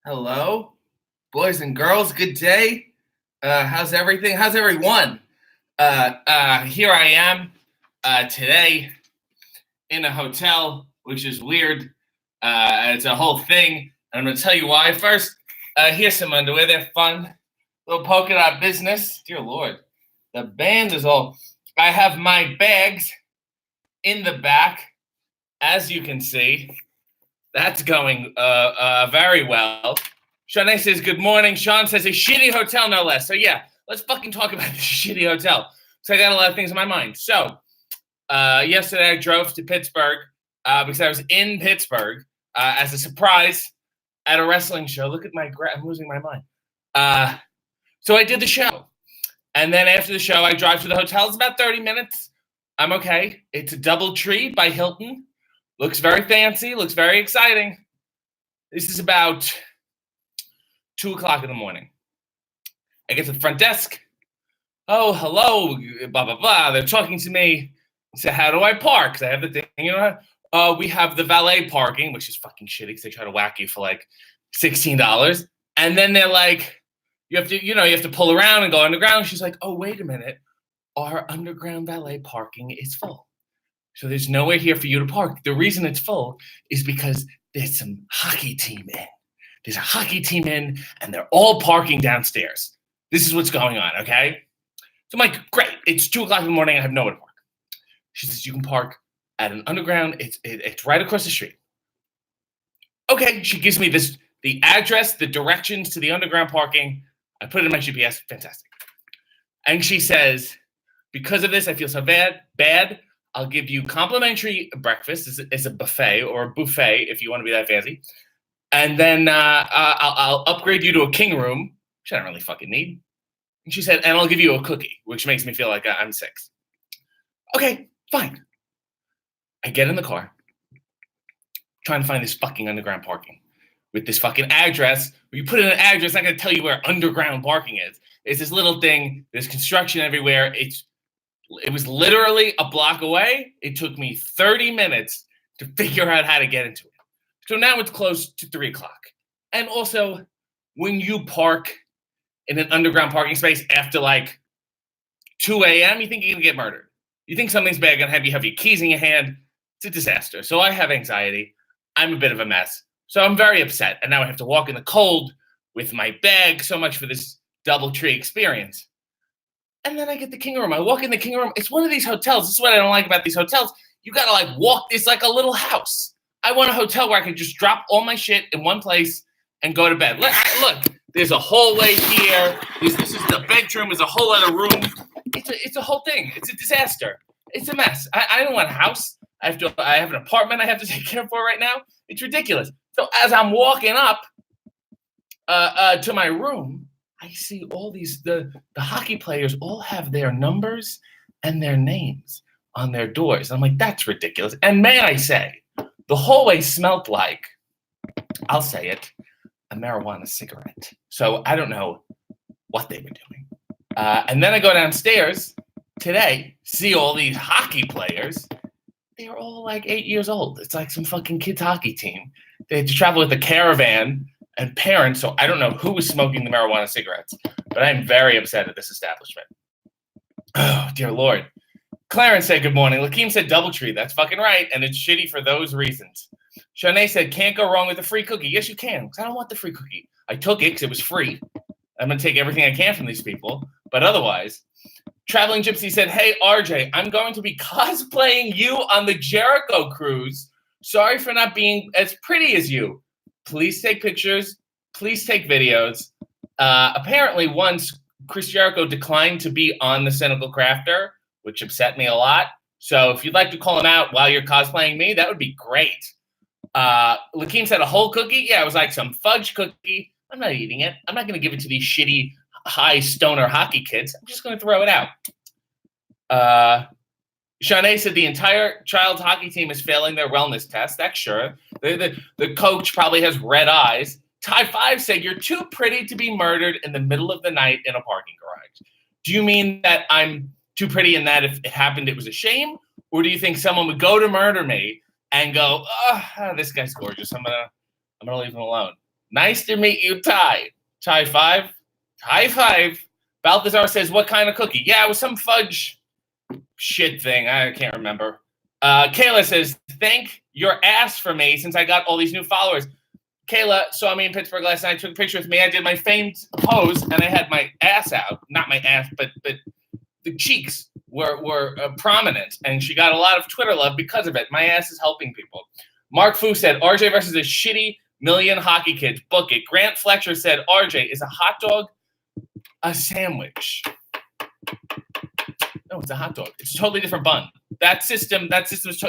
Hello, boys and girls. Good day. How's everything? How's everyone? Here I am today in a hotel, which is weird. It's a whole thing. I'm going to tell you why. First, here's some underwear. They're fun. Little polka dot business. Dear Lord. The band is all... I have my bags in the back, as you can see. That's going very well. Shanae says, good morning. Sean says, a shitty hotel, no less. So, yeah, let's fucking talk about this shitty hotel. So, I got a lot of things in my mind. So, yesterday I drove to Pittsburgh because I was in Pittsburgh as a surprise at a wrestling show. Look at my I'm losing my mind. So, I did the show. And then after the show, I drive to the hotel. It's about 30 minutes. I'm okay. It's a DoubleTree by Hilton. Looks very fancy. Looks very exciting. This is about 2 o'clock in the morning. I get to the front desk. Oh, hello, blah, blah, blah. They're talking to me. I say, how do I park? Because I have the thing, we have the valet parking, which is fucking shitty because they try to whack you for like $16. And then they're like, you have to pull around and go underground. She's like, oh, wait a minute. Our underground valet parking is full. So there's nowhere here for you to park. The reason it's full is because there's some hockey team in. There's a hockey team in, and they're all parking downstairs. This is what's going on, okay? So I'm like, great. It's 2 o'clock in the morning. I have nowhere to park. She says, you can park at an underground. It's right across the street. Okay. She gives me the address, the directions to the underground parking. I put it in my GPS. Fantastic. And she says, because of this, I feel so bad. I'll give you complimentary breakfast. It's a buffet or a buffet if you want to be that fancy. And then I'll upgrade you to a king room, which I don't really fucking need. And she said, and I'll give you a cookie, which makes me feel like I'm 6. Okay, fine. I get in the car, trying to find this fucking underground parking with this fucking address. When you put in an address, it's not going to tell you where underground parking is. It's this little thing. There's construction everywhere. It was literally a block away. It took me 30 minutes to figure out how to get into it. So now it's close to 3 o'clock. And also, when you park in an underground parking space after like 2 a.m., you think you're going to get murdered. You think something's bad going to have your keys in your hand. It's a disaster. So I have anxiety. I'm a bit of a mess. So I'm very upset. And now I have to walk in the cold with my bag. So much for this DoubleTree experience. And then I get the king room. I walk in the king room. It's one of these hotels. This is what I don't like about these hotels. You got to like walk. It's like a little house. I want a hotel where I can just drop all my shit in one place and go to bed. Look, there's a hallway here. This is the bedroom. There's a whole other room. It's a whole thing. It's a disaster. It's a mess. I don't want a house. I have an apartment I have to take care of for right now. It's ridiculous. So as I'm walking up to my room, I see all these, the hockey players all have their numbers and their names on their doors. I'm like, that's ridiculous. And may I say, the hallway smelled like, I'll say it, a marijuana cigarette. So I don't know what they were doing. And then I go downstairs today, see all these hockey players. They're all like 8 years old. It's like some fucking kids hockey team. They had to travel with a caravan and parents, so I don't know who was smoking the marijuana cigarettes, but I'm very upset at this establishment. Oh, dear Lord. Clarence said, good morning. Lakeem said DoubleTree. That's fucking right, and it's shitty for those reasons. Shanae said, can't go wrong with a free cookie. Yes, you can, because I don't want the free cookie. I took it because it was free. I'm going to take everything I can from these people, but otherwise. Traveling Gypsy said, hey, RJ, I'm going to be cosplaying you on the Jericho cruise. Sorry for not being as pretty as you. Please take pictures. Please take videos. Apparently, once Chris Jericho declined to be on the Cynical Crafter, which upset me a lot. So if you'd like to call him out while you're cosplaying me, that would be great. Lakeem said a whole cookie. Yeah, it was like some fudge cookie. I'm not eating it. I'm not going to give it to these shitty high stoner hockey kids. I'm just going to throw it out. Shanae said the entire child's hockey team is failing their wellness test. That's sure. The coach probably has red eyes. Ty 5 said, you're too pretty to be murdered in the middle of the night in a parking garage. Do you mean that I'm too pretty and that if it happened, it was a shame? Or do you think someone would go to murder me and go, oh, this guy's gorgeous. I'm gonna leave him alone. Nice to meet you, Ty. Ty 5. High 5. Balthazar says, what kind of cookie? Yeah, it was some fudge shit thing. I can't remember. Kayla says, thank your ass for me since I got all these new followers. Kayla saw me in Pittsburgh last night, took a picture with me. I did my famed pose, and I had my ass out. Not my ass, but the cheeks were prominent, and she got a lot of Twitter love because of it. My ass is helping people. Mark Fu said, RJ versus a shitty million hockey kids. Book it. Grant Fletcher said, RJ, is a hot dog a sandwich? No, it's a hot dog. It's a totally different bun. That system is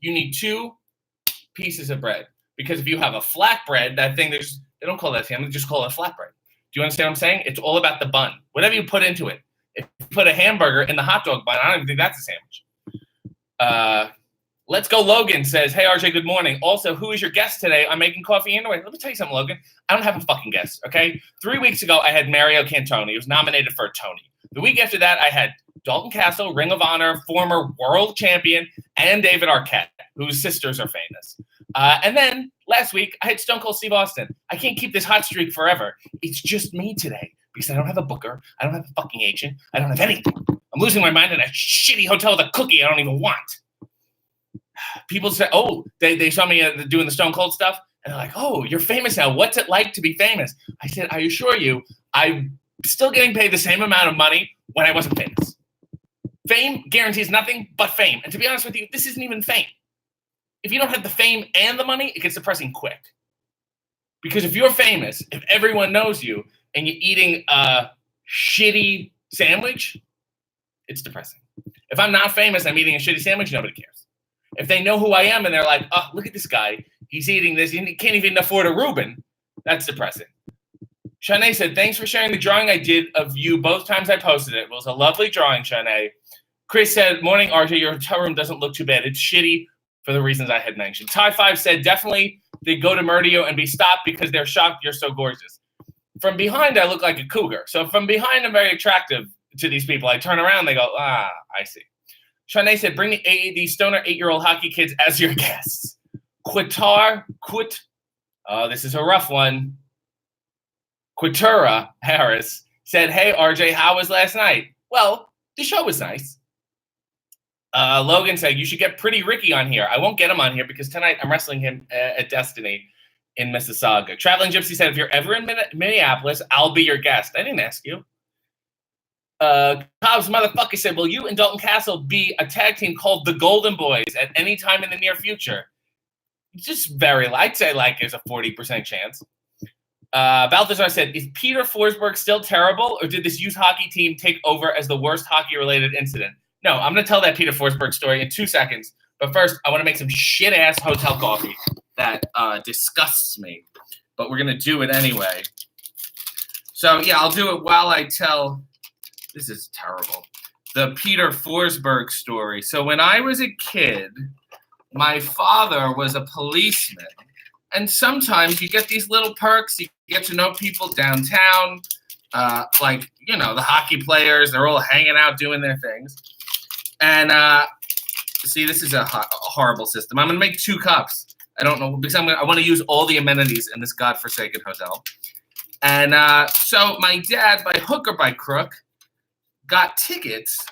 you need 2 pieces of bread. Because if you have a flatbread, that thing, they don't call that sandwich, they just call it a flatbread. Do you understand what I'm saying? It's all about the bun. Whatever you put into it. If you put a hamburger in the hot dog bun, I don't even think that's a sandwich. Let's Go Logan says, hey, RJ, good morning. Also, who is your guest today? I'm making coffee anyway. Let me tell you something, Logan. I don't have a fucking guest, okay? 3 weeks ago, I had Mario Cantone. He was nominated for a Tony. The week after that, I had Dalton Castle, Ring of Honor, former world champion, and David Arquette, whose sisters are famous. And then last week, I had Stone Cold Steve Austin. I can't keep this hot streak forever. It's just me today because I don't have a booker. I don't have a fucking agent. I don't have anything. I'm losing my mind in a shitty hotel with a cookie I don't even want. People say, oh, they saw me doing the Stone Cold stuff. And they're like, oh, you're famous now. What's it like to be famous? I said, I assure you, I'm still getting paid the same amount of money when I wasn't famous. Fame guarantees nothing but fame. And to be honest with you, this isn't even fame. If you don't have the fame and the money, it gets depressing quick. Because if you're famous, if everyone knows you, and you're eating a shitty sandwich, it's depressing. If I'm not famous, I'm eating a shitty sandwich, nobody cares. If they know who I am and they're like, oh, look at this guy. He's eating this. He can't even afford a Reuben. That's depressing. Shanae said, thanks for sharing the drawing I did of you both times I posted it. It was a lovely drawing, Shanae. Chris said, morning, RJ, your hotel room doesn't look too bad. It's shitty for the reasons I had mentioned. Ty 5 said, definitely they go to murder you and be stopped because they're shocked you're so gorgeous. From behind, I look like a cougar. So from behind, I'm very attractive to these people. I turn around, they go, I see. Shanae said, bring the stoner 8-year-old hockey kids as your guests. This is a rough one. Quitura Harris said, hey, RJ, how was last night? Well, the show was nice. Logan said, you should get Pretty Ricky on here. I won't get him on here because tonight I'm wrestling him at Destiny in Mississauga. Traveling Gypsy said, if you're ever in Minneapolis, I'll be your guest. I didn't ask you. Cobb's motherfucker said, will you and Dalton Castle be a tag team called the Golden Boys at any time in the near future? Just I'd say there's a 40% chance. Balthazar said, is Peter Forsberg still terrible, or did this youth hockey team take over as the worst hockey-related incident? No, I'm going to tell that Peter Forsberg story in 2 seconds. But first, I want to make some shit-ass hotel coffee that disgusts me. But we're going to do it anyway. So, yeah, I'll do it while I tell – this is terrible – the Peter Forsberg story. So when I was a kid, my father was a policeman. And sometimes you get these little perks. You get to know people downtown, the hockey players. They're all hanging out doing their things. And see, this is a horrible system. I'm going to make 2 cups. I don't know, because I want to use all the amenities in this godforsaken hotel. And so my dad, by hook or by crook, got tickets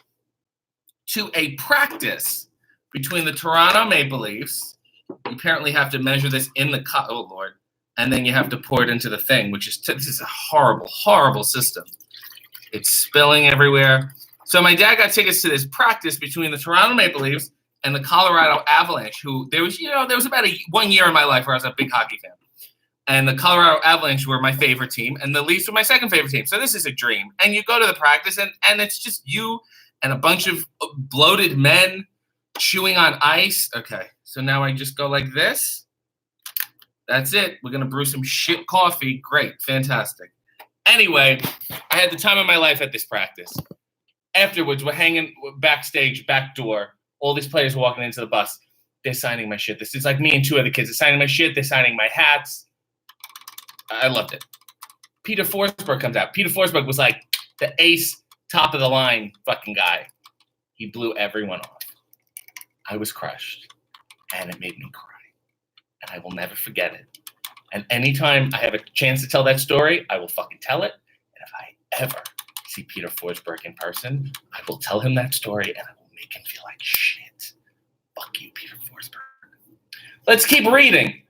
to a practice between the Toronto Maple Leafs. You apparently have to measure this in the cup. Oh, Lord. And then you have to pour it into the thing, which is this is a horrible, horrible system. It's spilling everywhere. So my dad got tickets to this practice between the Toronto Maple Leafs and the Colorado Avalanche, who there was about 1 year in my life where I was a big hockey fan. And the Colorado Avalanche were my favorite team, and the Leafs were my second favorite team. So this is a dream. And you go to the practice, and it's just you and a bunch of bloated men chewing on ice. Okay, so now I just go like this. That's it. We're going to brew some shit coffee. Great. Fantastic. Anyway, I had the time of my life at this practice. Afterwards, we're hanging backstage, back door. All these players walking into the bus. They're signing my shit. This is like me and 2 other kids. They're signing my shit. They're signing my hats. I loved it. Peter Forsberg comes out. Peter Forsberg was like the ace, top of the line fucking guy. He blew everyone off. I was crushed, and it made me cry. And I will never forget it. And anytime I have a chance to tell that story, I will fucking tell it. And if I ever see Peter Forsberg in person, I will tell him that story and I will make him feel like shit. Fuck you, Peter Forsberg. Let's keep reading.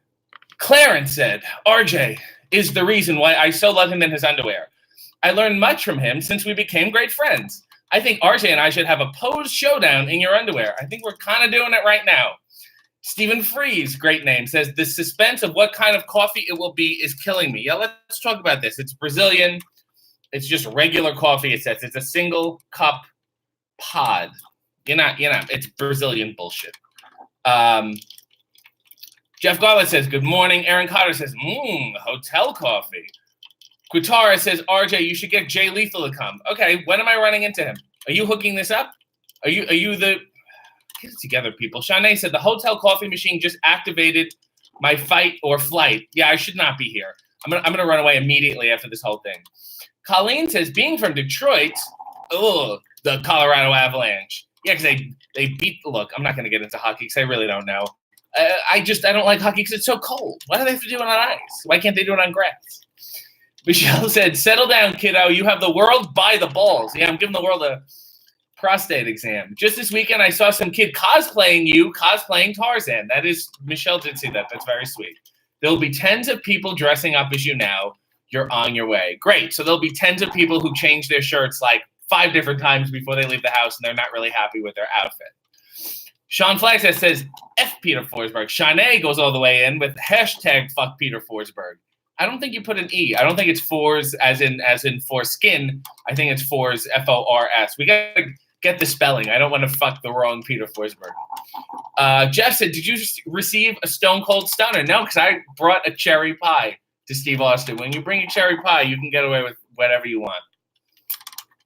Clarence said, RJ is the reason why I so love him in his underwear. I learned much from him since we became great friends. I think RJ and I should have a pose showdown in your underwear. I think we're kind of doing it right now. Stephen Freeze, great name, says, the suspense of what kind of coffee it will be is killing me. Yeah, let's talk about this. It's Brazilian. It's just regular coffee, it says. It's a single cup pod. It's Brazilian bullshit. Jeff Garland says, good morning. Aaron Cotter says, hotel coffee. Quitara says, RJ, you should get Jay Lethal to come. Okay, when am I running into him? Are you hooking this up? Are you the... Get it together, people. Shanae said, the hotel coffee machine just activated my fight or flight. Yeah, I should not be here. I'm gonna run away immediately after this whole thing. Colleen says, being from Detroit, the Colorado Avalanche. Yeah, because they beat, look, I'm not going to get into hockey because I really don't know. I don't like hockey because it's so cold. Why do they have to do it on ice? Why can't they do it on grass? Michelle said, settle down, kiddo. You have the world by the balls. Yeah, I'm giving the world a prostate exam. Just this weekend, I saw some kid cosplaying Tarzan. That is, Michelle did see that. That's very sweet. There'll be tens of people dressing up as you now. You're on your way. Great. So there'll be tens of people who change their shirts like 5 different times before they leave the house, and they're not really happy with their outfit. Sean Flagstaff says, F Peter Forsberg. Shanae goes all the way in with hashtag fuck Peter Forsberg. I don't think you put an E. I don't think it's Fors as in foreskin. I think it's Fors, F-O-R-S. We got to get the spelling. I don't want to fuck the wrong Peter Forsberg. Jeff said, did you receive a Stone Cold Stunner? No, because I brought a cherry pie to Steve Austin. When you bring a cherry pie, you can get away with whatever you want.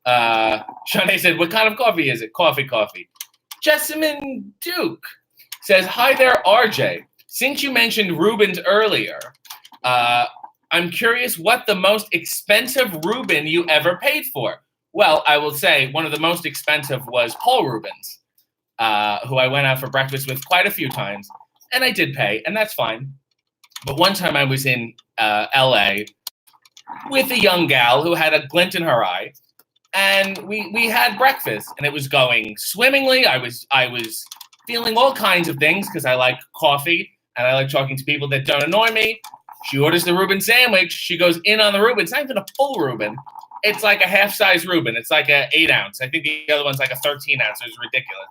Shanae said, what kind of coffee is it? Coffee. Jessamine Duke says, hi there, RJ. Since you mentioned Reubens earlier, I'm curious what the most expensive Reuben you ever paid for. Well, I will say one of the most expensive was Paul Reubens, who I went out for breakfast with quite a few times, and I did pay, and that's fine. But one time I was in L.A. with a young gal who had a glint in her eye, and we had breakfast, and it was going swimmingly. I was feeling all kinds of things because I like coffee, and I like talking to people that don't annoy me. She orders the Reuben sandwich. She goes in on the Reuben. It's not even a full Reuben. It's like a half-size Reuben. It's like an 8-ounce. I think the other one's like a 13-ounce. It was ridiculous.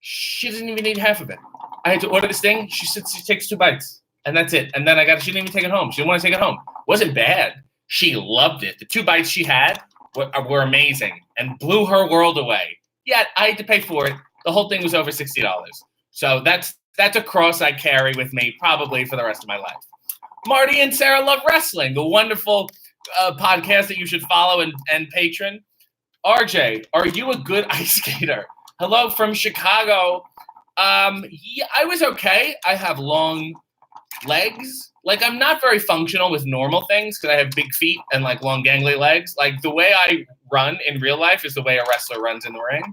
She doesn't even eat half of it. I had to order this thing. She takes 2 bites, and that's it. And then she didn't even take it home. She didn't want to take it home. It wasn't bad. She loved it. The 2 bites she had were amazing and blew her world away. Yet I had to pay for it. The whole thing was over $60. So that's a cross I carry with me probably for the rest of my life. Marty and Sarah Love Wrestling, the wonderful podcast that you should follow and patron. RJ, are you a good ice skater? Hello from Chicago. Yeah, I was okay. I have long legs. Like, I'm not very functional with normal things because I have big feet and like long gangly legs. Like, the way I run in real life is the way a wrestler runs in the ring.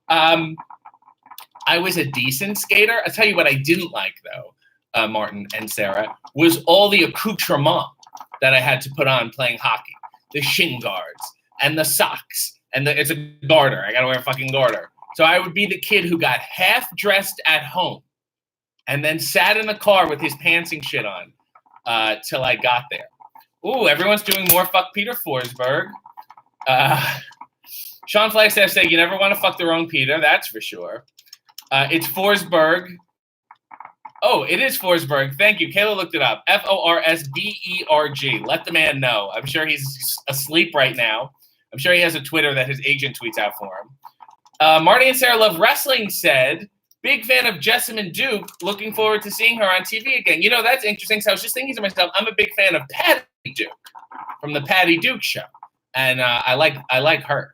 I was a decent skater. I'll tell you what I didn't like, though, Martin and Sarah, was all the accoutrement that I had to put on playing hockey. The shin guards and the socks. And it's a garter. I got to wear a fucking garter. So I would be the kid who got half dressed at home and then sat in the car with his pants and shit on till I got there. Ooh, everyone's doing more fuck Peter Forsberg. Sean Flagstaff said, you never want to fuck the wrong Peter. That's for sure. It's Forsberg. Oh, it is Forsberg. Thank you. Kayla looked it up. Forsberg. Let the man know. I'm sure he's asleep right now. I'm sure he has a Twitter that his agent tweets out for him. Marty and Sarah Love Wrestling said, big fan of Jessamine Duke. Looking forward to seeing her on TV again. You know, that's interesting. So I was just thinking to myself, I'm a big fan of Patty Duke from the Patty Duke Show. And I like her.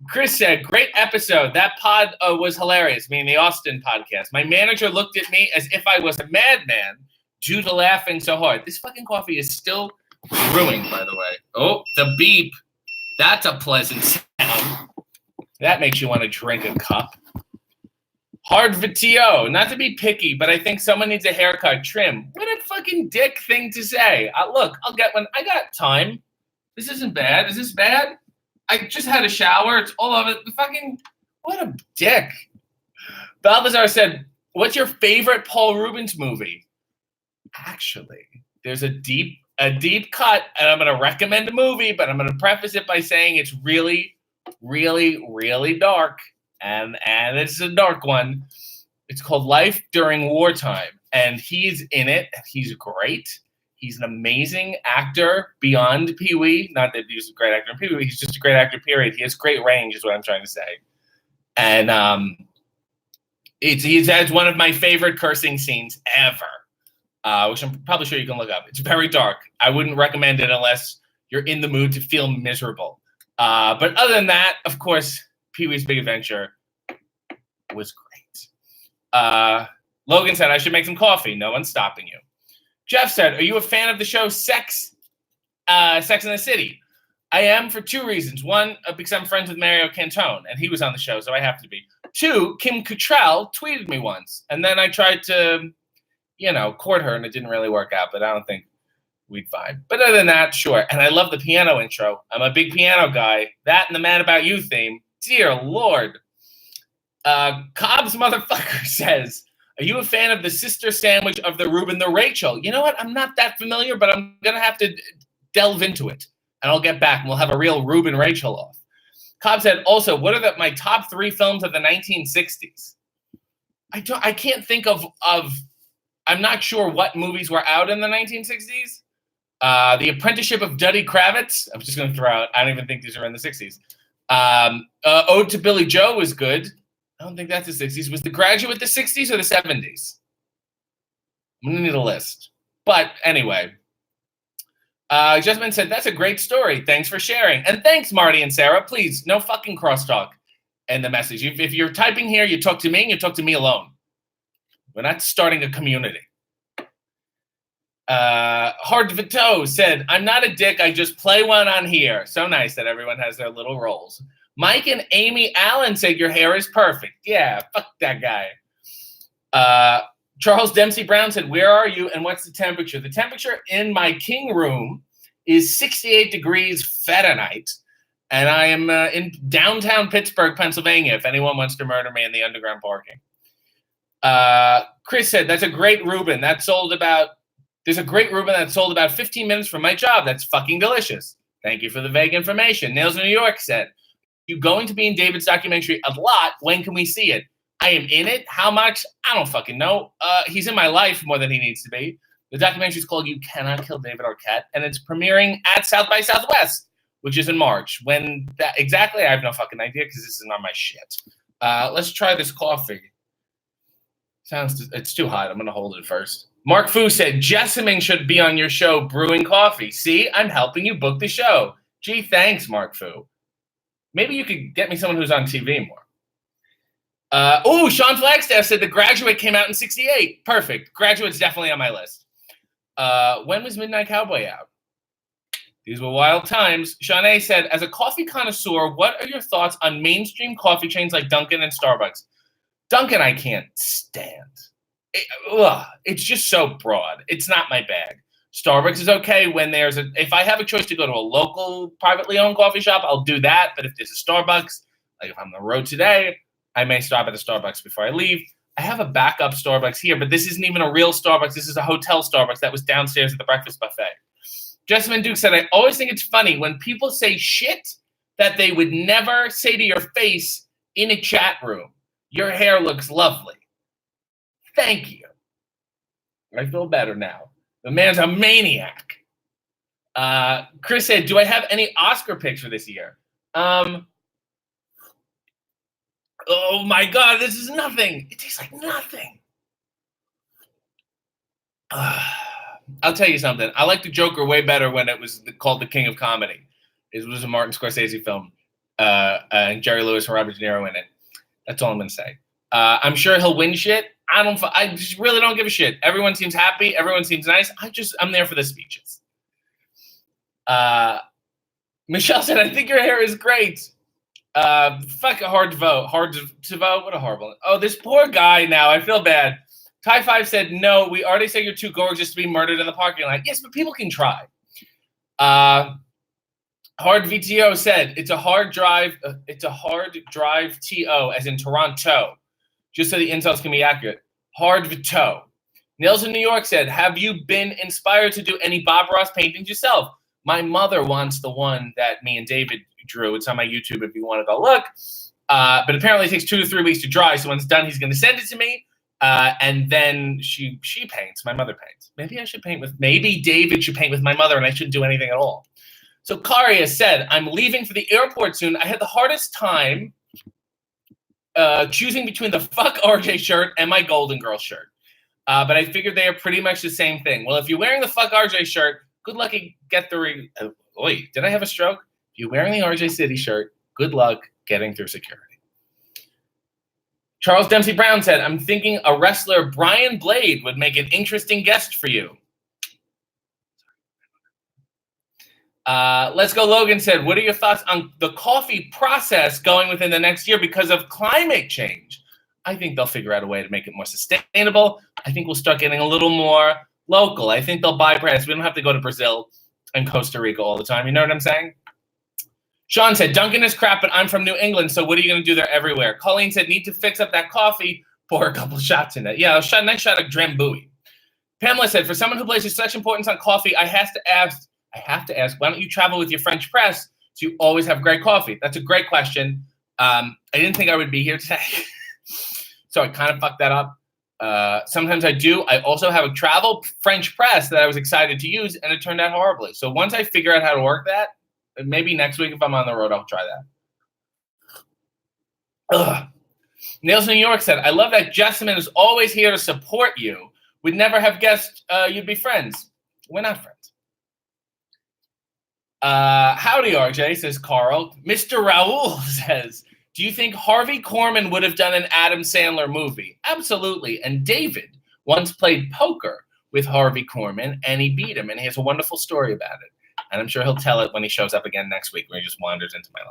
Chris said, great episode. That pod was hilarious, meaning the Austin podcast. My manager looked at me as if I was a madman due to laughing so hard. This fucking coffee is still brewing, by the way. Oh, the beep. That's a pleasant sound. That makes you want to drink a cup. Hard Vitio, not to be picky, but I think someone needs a haircut trim. What a fucking dick thing to say. Look, I'll get one. I got time. This isn't bad. Is this bad? I just had a shower. It's all of it. Fucking, what a dick. Balthazar said, what's your favorite Paul Reubens movie? Actually, there's a deep cut, and I'm going to recommend a movie, but I'm going to preface it by saying it's really, really, really dark. And it's a dark one. It's called Life During Wartime. And he's in it. He's great. He's an amazing actor beyond Pee-wee. Not that he's a great actor in Pee-wee. He's just a great actor, period. He has great range is what I'm trying to say. And he has one of my favorite cursing scenes ever, which I'm probably sure you can look up. It's very dark. I wouldn't recommend it unless you're in the mood to feel miserable. But other than that, of course, Pee-wee's Big Adventure was great. Logan said, I should make some coffee. No one's stopping you. Jeff said, are you a fan of the show Sex and the City? I am for two reasons. One, because I'm friends with Mario Cantone, and he was on the show, so I have to be. Two, Kim Cattrall tweeted me once, and then I tried to, court her, and it didn't really work out, but I don't think we'd vibe. But other than that, sure. And I love the piano intro. I'm a big piano guy. That and the Mad About You theme. Dear Lord. Cobb's motherfucker says, are you a fan of the sister sandwich of the Reuben the Rachel? You know what? I'm not that familiar, but I'm going to have to delve into it. And I'll get back and we'll have a real Reuben Rachel off. Cobb said, also, what are my top 3 films of the 1960s? I can't think of I'm not sure what movies were out in the 1960s. The Apprenticeship of Duddy Kravitz. I'm just going to throw out. I don't even think these are in the 60s. Ode to Billy Joe was good. I don't think that's the 60s. Was The Graduate the 60s or the 70s? I'm going to need a list. But anyway, Jasmine said, that's a great story. Thanks for sharing. And thanks, Marty and Sarah. Please, no fucking crosstalk in the message. If you're typing here, you talk to me and you talk to me alone. We're not starting a community. Hard Vito said, I'm not a dick. I just play one on here. So nice that everyone has their little roles. Mike and Amy Allen said, your hair is perfect. Yeah, fuck that guy. Charles Dempsey Brown said, where are you and what's the temperature? The temperature in my king room is 68 degrees Fahrenheit. And I am in downtown Pittsburgh, Pennsylvania, if anyone wants to murder me in the underground parking. Chris said, that's a great Reuben. There's a great Reuben that sold about 15 minutes from my job. That's fucking delicious. Thank you for the vague information. Nails in New York said, you going to be in David's documentary a lot. When can we see it? I am in it. How much? I don't fucking know. He's in my life more than he needs to be. The documentary is called You Cannot Kill David Arquette, and it's premiering at South by Southwest, which is in March. When that exactly, I have no fucking idea because this is not my shit. Let's try this coffee. It's too hot. I'm going to hold it first. Mark Fu said, Jessamine should be on your show brewing coffee. See, I'm helping you book the show. Gee, thanks, Mark Fu. Maybe you could get me someone who's on TV more. Sean Flagstaff said The Graduate came out in 68. Perfect. Graduate's definitely on my list. When was Midnight Cowboy out? These were wild times. Sean A said, as a coffee connoisseur, what are your thoughts on mainstream coffee chains like Duncan and Starbucks? Duncan, I can't stand. It's just so broad. It's not my bag. Starbucks is okay when if I have a choice to go to a local privately owned coffee shop, I'll do that. But if there's a Starbucks, like if I'm on the road today, I may stop at a Starbucks before I leave. I have a backup Starbucks here, but this isn't even a real Starbucks. This is a hotel Starbucks that was downstairs at the breakfast buffet. Jessamine Duke said, I always think it's funny when people say shit that they would never say to your face in a chat room. Your hair looks lovely. Thank you. I feel better now. The man's a maniac. Chris said, do I have any Oscar picks for this year? Oh my God, this is nothing. It tastes like nothing. I'll tell you something. I like the Joker way better when it was called The King of Comedy. It was a Martin Scorsese film. And Jerry Lewis and Robert De Niro in it. That's all I'm going to say. I'm sure he'll win shit. I just really don't give a shit. Everyone seems happy. Everyone seems nice. I'm there for the speeches. Michelle said, I think your hair is great. Fuck, hard to vote. Hard to vote. What a horrible. Oh, this poor guy now. I feel bad. Ty 5 said, no, we already said you're too gorgeous to be murdered in the parking lot. Yes, but people can try. Hard VTO said, it's a hard drive TO, as in Toronto, just so the insults can be accurate. Hard VTO. Nails in New York said, have you been inspired to do any Bob Ross paintings yourself? My mother wants the one that me and David drew. It's on my YouTube if you want to go look. But apparently it takes 2 to 3 weeks to dry. So when it's done, he's going to send it to me. And then she paints. My mother paints. Maybe David should paint with my mother and I shouldn't do anything at all. So Karia said, I'm leaving for the airport soon. I had the hardest time choosing between the fuck RJ shirt and my Golden Girl shirt. But I figured they are pretty much the same thing. Well, if you're wearing the fuck RJ shirt, good luck get through. Wait, did I have a stroke? If you're wearing the RJ City shirt, good luck getting through security. Charles Dempsey Brown said, I'm thinking a wrestler Brian Blade would make an interesting guest for you. Let's Go Logan said, what are your thoughts on the coffee process going within the next year because of climate change? I think they'll figure out a way to make it more sustainable. I think we'll start getting a little more local. I think they'll buy brands. We don't have to go to Brazil and Costa Rica all the time. You know what I'm saying? Sean said, Duncan is crap, but I'm from New England, so what are you going to do there everywhere? Colleen said, need to fix up that coffee, pour a couple shots in it. Yeah, nice shot of Drambuie. Pamela said, for someone who places such importance on coffee, I have to ask, why don't you travel with your French press so you always have great coffee? That's a great question. I didn't think I would be here today, so I kind of fucked that up. Sometimes I do. I also have a travel French press that I was excited to use, and it turned out horribly. So once I figure out how to work that, maybe next week if I'm on the road, I'll try that. Ugh. Nails in New York said, I love that Jessamine is always here to support you. We'd never have guessed you'd be friends. We're not friends. Howdy, RJ, says Carl. Mr. Raoul says, do you think Harvey Korman would have done an Adam Sandler movie? Absolutely. And David once played poker with Harvey Korman, and he beat him, and he has a wonderful story about it. And I'm sure he'll tell it when he shows up again next week, when he just wanders into my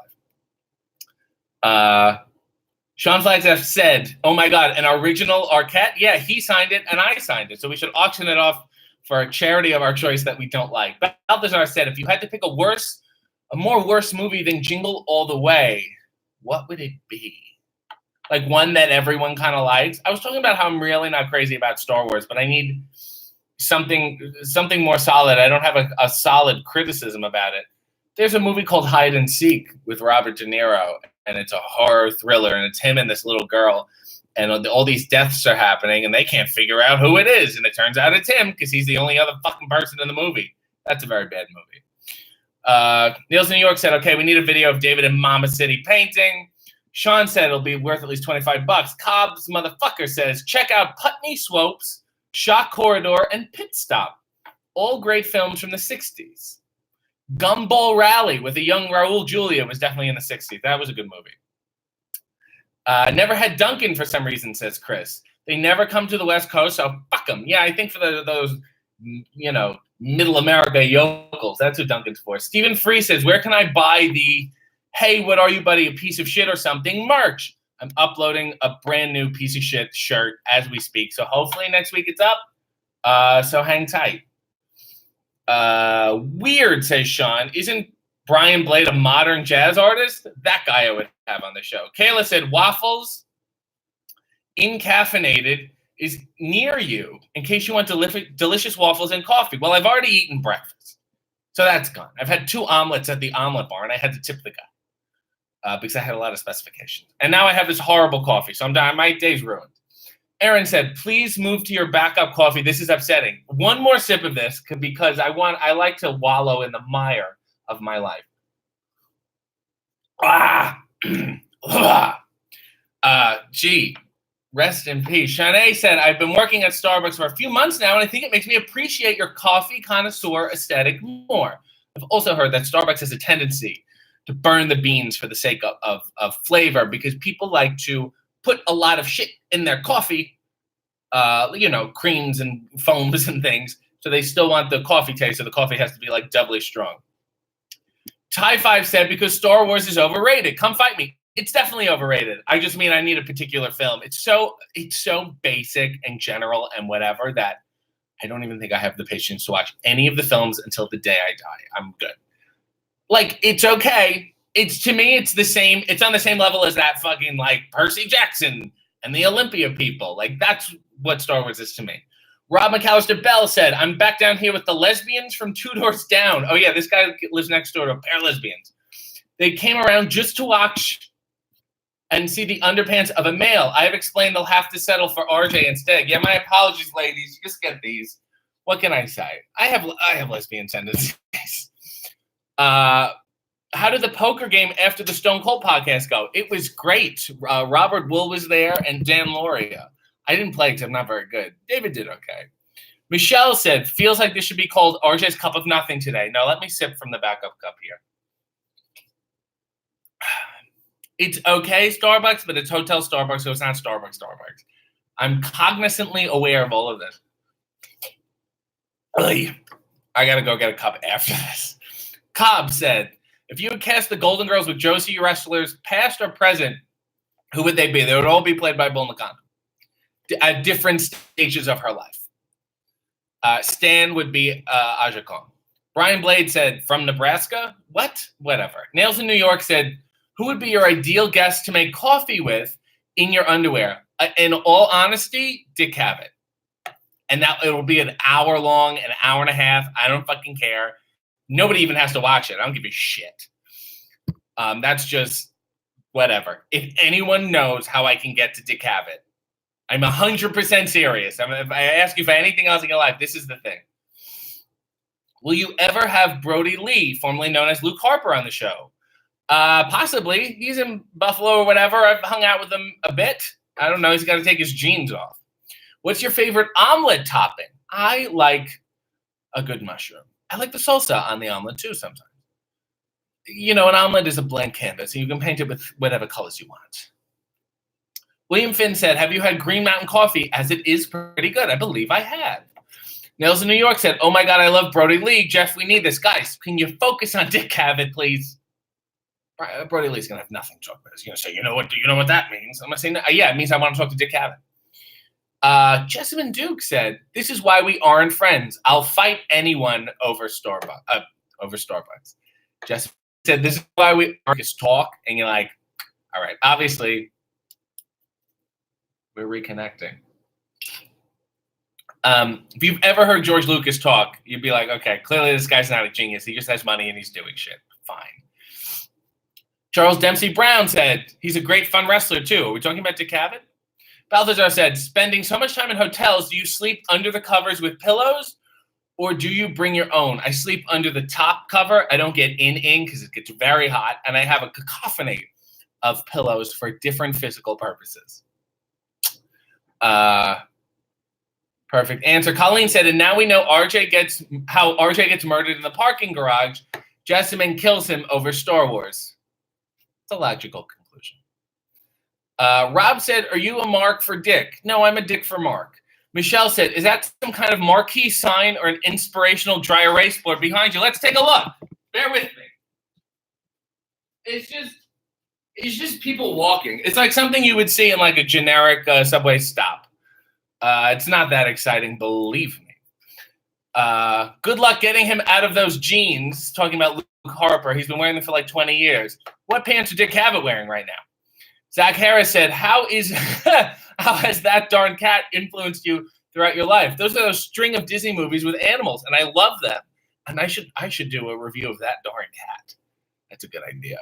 life. Sean Flagstaff said, oh my God, an original Arquette? Yeah, he signed it and I signed it. So we should auction it off for a charity of our choice that we don't like. But Balthazar said, if you had to pick a more worse movie than Jingle All the Way, what would it be? Like one that everyone kind of likes? I was talking about how I'm really not crazy about Star Wars, but I need something more solid. I don't have a solid criticism about it. There's a movie called Hide and Seek with Robert De Niro, and it's a horror thriller, and it's him and this little girl, and all these deaths are happening, and they can't figure out who it is, and it turns out it's him because he's the only other fucking person in the movie. That's a very bad movie. Niels in New York said, okay, we need a video of David in Mama City painting. Sean said it'll be worth at least $25. Cobb's motherfucker says, check out Putney Swopes, Shock Corridor, and Pit Stop. All great films from the 60s. Gumball Rally with a young Raul Julia was definitely in the 60s. That was a good movie. Never had Duncan for some reason, says Chris. They never come to the West Coast, so fuck them. Yeah, I think for those, middle America yokels, that's who Duncan's for. Stephen Free says, where can I buy the, hey, what are you, buddy, a piece of shit or something, merch? I'm uploading a brand new piece of shit shirt as we speak. So hopefully next week it's up. So hang tight. Weird, says Sean. Isn't Brian Blade a modern jazz artist? That guy I would have on the show. Kayla said Waffles Incaffeinated is near you in case you want delicious waffles and coffee. Well, I've already eaten breakfast, so that's gone. I've had 2 omelets at the omelet bar, and I had to tip the guy because I had a lot of specifications. And now I have this horrible coffee, so I'm done. My day's ruined. Aaron said, please move to your backup coffee. This is upsetting. One more sip of this because I like to wallow in the mire of my life. Gee, rest in peace. Shanae said, I've been working at Starbucks for a few months now, and I think it makes me appreciate your coffee connoisseur aesthetic more. I've also heard that Starbucks has a tendency to burn the beans for the sake of flavor because people like to put a lot of shit in their coffee, creams and foams and things. So they still want the coffee taste, so the coffee has to be like doubly strong. Ty 5 said, because Star Wars is overrated. Come fight me. It's definitely overrated. I just mean I need a particular film. It's so basic and general and whatever that I don't even think I have the patience to watch any of the films until the day I die. I'm good. Like, it's okay. To me, it's the same. It's on the same level as that fucking, like, Percy Jackson and the Olympia people. Like, that's what Star Wars is to me. Rob McAllister Bell said, I'm back down here with the lesbians from 2 doors down. Oh, yeah, this guy lives next door to a pair of lesbians. They came around just to watch and see the underpants of a male. I have explained they'll have to settle for RJ instead. Yeah, my apologies, ladies. Just get these. What can I say? I have lesbian tendencies. How did the poker game after the Stone Cold podcast go? It was great. Robert Wool was there and Dan Loria. I didn't play because I'm not very good. David did okay. Michelle said, feels like this should be called RJ's Cup of Nothing today. Now let me sip from the backup cup here. It's okay, Starbucks, but it's Hotel Starbucks, so it's not Starbucks. I'm cognizantly aware of all of this. I got to go get a cup after this. Cobb said, if you would cast the Golden Girls with Josie wrestlers, past or present, who would they be? They would all be played by Bull Nakano at different stages of her life. Stan would be Aja Kong. Brian Blade said, from Nebraska? What? Whatever. Nails in New York said, who would be your ideal guest to make coffee with in your underwear? In all honesty, Dick Cavett. And now it'll be an hour long, an hour and a half. I don't fucking care. Nobody even has to watch it. I don't give a shit. That's just whatever. If anyone knows how I can get to Dick Cavett, I'm 100% serious. If I ask you for anything else in your life, this is the thing. Will you ever have Brody Lee, formerly known as Luke Harper, on the show? Possibly. He's in Buffalo or whatever. I've hung out with him a bit. I don't know. He's got to take his jeans off. What's your favorite omelet topping? I like a good mushroom. I like the salsa on the omelet too sometimes. You know, an omelet is a blank canvas, and you can paint it with whatever colors you want. William Finn said, have you had Green Mountain coffee? As it is pretty good. I believe I have. Nails in New York said, oh my God, I love Brody Lee. Jeff, we need this. Guys, can you focus on Dick Cavett, please? Brody Lee's going to have nothing to talk about. He's going to say, you know what that means? I'm going to say, no, yeah, it means I want to talk to Dick Cavett. Jessamine Duke said, this is why we aren't friends. I'll fight anyone over Starbucks. Jessamine said, this is why we aren't just talk. And you're like, all right, obviously, we're reconnecting. If you've ever heard George Lucas talk, you'd be like, okay, clearly this guy's not a genius. He just has money and he's doing shit. Fine. Charles Dempsey Brown said, he's a great fun wrestler too. Are we talking about Dick Cavett? Balthazar said, spending so much time in hotels, do you sleep under the covers with pillows or do you bring your own? I sleep under the top cover. I don't get in because it gets very hot. And I have a cacophony of pillows for different physical purposes. Perfect answer. Colleen said, and now we know how RJ gets murdered in the parking garage. Jessamine kills him over Star Wars. It's a logical conclusion. Rob said, are you a mark for Dick? No, I'm a Dick for Mark. Michelle said, is that some kind of marquee sign or an inspirational dry erase board behind you? Let's take a look. Bear with me. It's just people walking. It's like something you would see in like a generic subway stop. It's not that exciting, believe me. Good luck getting him out of those jeans. Talking about Luke Harper. He's been wearing them for like 20 years. What pants is Dick Cavett wearing right now? Zach Harris said, how has that darn cat influenced you throughout your life? Those are those string of Disney movies with animals, and I love them. And I should do a review of that darn cat. That's a good idea.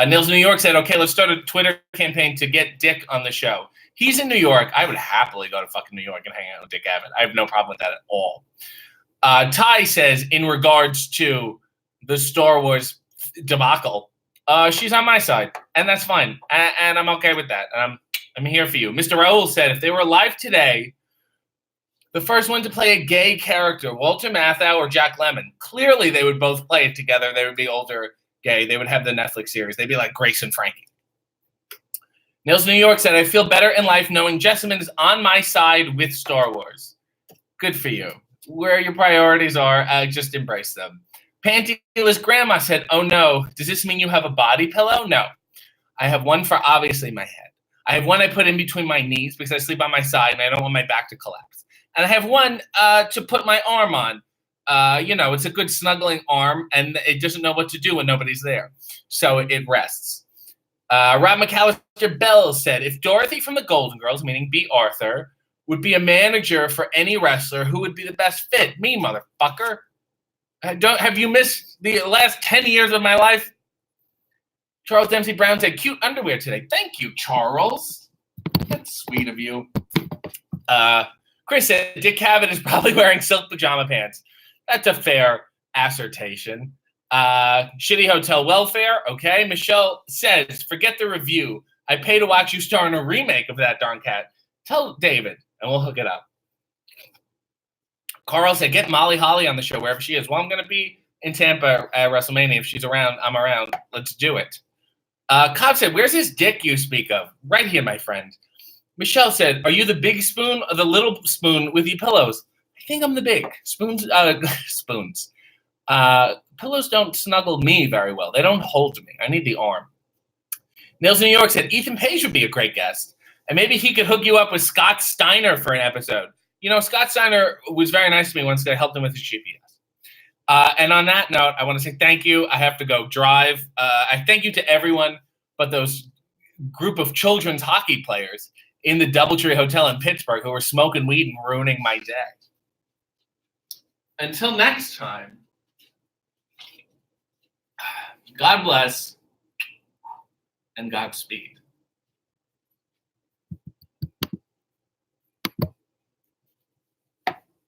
Nils New York said, okay, let's start a Twitter campaign to get Dick on the show. He's in New York. I would happily go to fucking New York and hang out with Dick Cavett. I have no problem with that at all. Ty says, in regards to the Star Wars debacle, she's on my side, and that's fine. And I'm okay with that. I'm here for you. Mr. Raoul said, if they were alive today, the first one to play a gay character, Walter Matthau or Jack Lemmon, clearly they would both play it together. They would be older gay. They would have the Netflix series. They'd be like Grace and Frankie. Nils New York said, I feel better in life knowing Jessamine is on my side with Star Wars. Good for you. Where your priorities are, just embrace them. Pantyless Grandma said, "Oh no, does this mean you have a body pillow?" No. I have one for obviously my head. I have one I put in between my knees because I sleep on my side and I don't want my back to collapse. And I have one to put my arm on. It's a good snuggling arm, and it doesn't know what to do when nobody's there. So it rests. Rob McAllister Bell said, if Dorothy from the Golden Girls, meaning B. Arthur, would be a manager for any wrestler, who would be the best fit? Me, motherfucker. Have you missed the last 10 years of my life? Charles Dempsey Brown said, cute underwear today. Thank you, Charles. That's sweet of you. Chris said, Dick Cavett is probably wearing silk pajama pants. That's a fair assertion. Shitty hotel welfare. Okay. Michelle says, forget the review. I pay to watch you star in a remake of that darn cat. Tell David, and we'll hook it up. Carl said, get Molly Holly on the show wherever she is. Well, I'm going to be in Tampa at WrestleMania. If she's around, I'm around. Let's do it. Cobb said, where's this dick you speak of? Right here, my friend. Michelle said, are you the big spoon or the little spoon with your pillows? I think I'm the big. Spoons. Pillows don't snuggle me very well. They don't hold me. I need the arm. Nils New York said, Ethan Page would be a great guest. And maybe he could hook you up with Scott Steiner for an episode. Scott Steiner was very nice to me once I helped him with his GPS. And on that note, I want to say thank you. I have to go drive. I thank you to everyone but those group of children's hockey players in the Doubletree Hotel in Pittsburgh who were smoking weed and ruining my day. Until next time, God bless and Godspeed.